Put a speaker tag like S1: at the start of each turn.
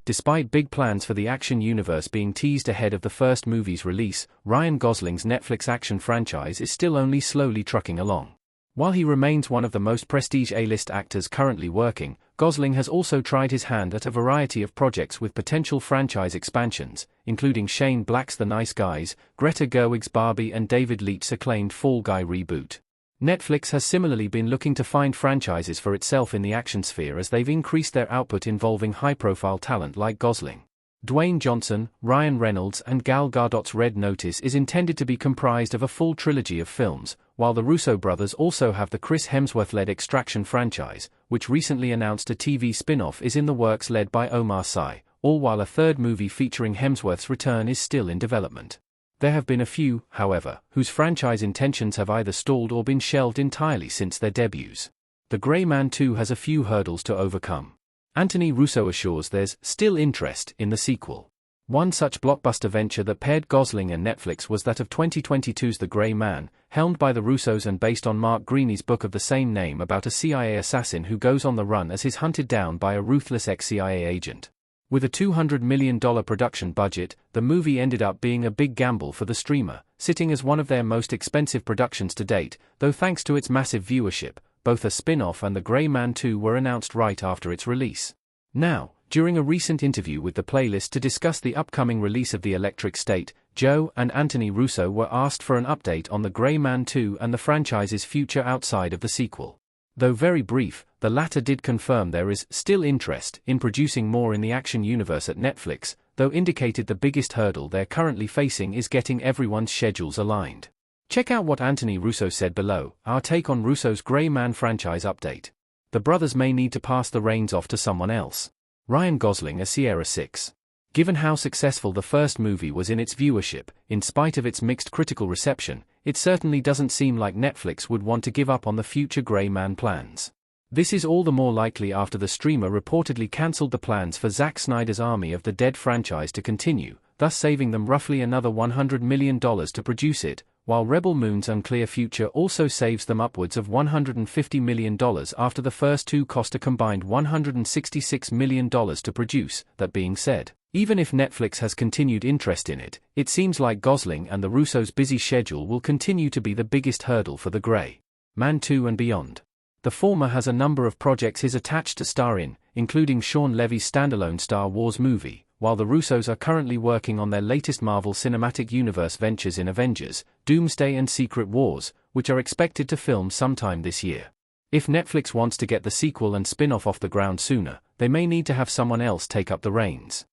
S1: Despite big plans for the action universe being teased ahead of the first movie's release, Ryan Gosling's Netflix action franchise is still only slowly trucking along. While he remains one of the most prestige A-list actors currently working, Gosling has also tried his hand at a variety of projects with potential franchise expansions, including Shane Black's The Nice Guys, Greta Gerwig's Barbie and David Leitch's acclaimed Fall Guy reboot. Netflix has similarly been looking to find franchises for itself in the action sphere as they've increased their output involving high-profile talent like Gosling. Dwayne Johnson, Ryan Reynolds and Gal Gadot's Red Notice is intended to be comprised of a full trilogy of films, while the Russo brothers also have the Chris Hemsworth-led Extraction franchise, which recently announced a TV spin-off is in the works led by Omar Sy, all while a third movie featuring Hemsworth's return is still in development. There have been a few, however, whose franchise intentions have either stalled or been shelved entirely since their debuts. The Gray Man 2 has a few hurdles to overcome. Anthony Russo assures there's still interest in the sequel. One such blockbuster venture that paired Gosling and Netflix was that of 2022's The Gray Man, helmed by the Russos and based on Mark Greaney's book of the same name about a CIA assassin who goes on the run as he's hunted down by a ruthless ex-CIA agent. With a $200 million production budget, the movie ended up being a big gamble for the streamer, sitting as one of their most expensive productions to date, though thanks to its massive viewership, both a spin-off and The Gray Man 2 were announced right after its release. Now, during a recent interview with the Playlist to discuss the upcoming release of The Electric State, Joe and Anthony Russo were asked for an update on The Gray Man 2 and the franchise's future outside of the sequel. Though very brief, the latter did confirm there is still interest in producing more in the action universe at Netflix, though indicated the biggest hurdle they're currently facing is getting everyone's schedules aligned. Check out what Anthony Russo said below, our take on Russo's Gray Man franchise update. The brothers may need to pass the reins off to someone else. Ryan Gosling as Sierra 6. Given how successful the first movie was in its viewership, in spite of its mixed critical reception, it certainly doesn't seem like Netflix would want to give up on the future Gray Man plans. This is all the more likely after the streamer reportedly cancelled the plans for Zack Snyder's Army of the Dead franchise to continue, thus saving them roughly another $100 million to produce it, while Rebel Moon's unclear future also saves them upwards of $150 million after the first two cost a combined $166 million to produce. That being said, even if Netflix has continued interest in it, it seems like Gosling and the Russos' busy schedule will continue to be the biggest hurdle for The Gray Man 2 and beyond. The former has a number of projects he's attached to star in, including Sean Levy's standalone Star Wars movie, while the Russos are currently working on their latest Marvel Cinematic Universe ventures in Avengers, Doomsday and Secret Wars, which are expected to film sometime this year. If Netflix wants to get the sequel and spin-off off the ground sooner, they may need to have someone else take up the reins.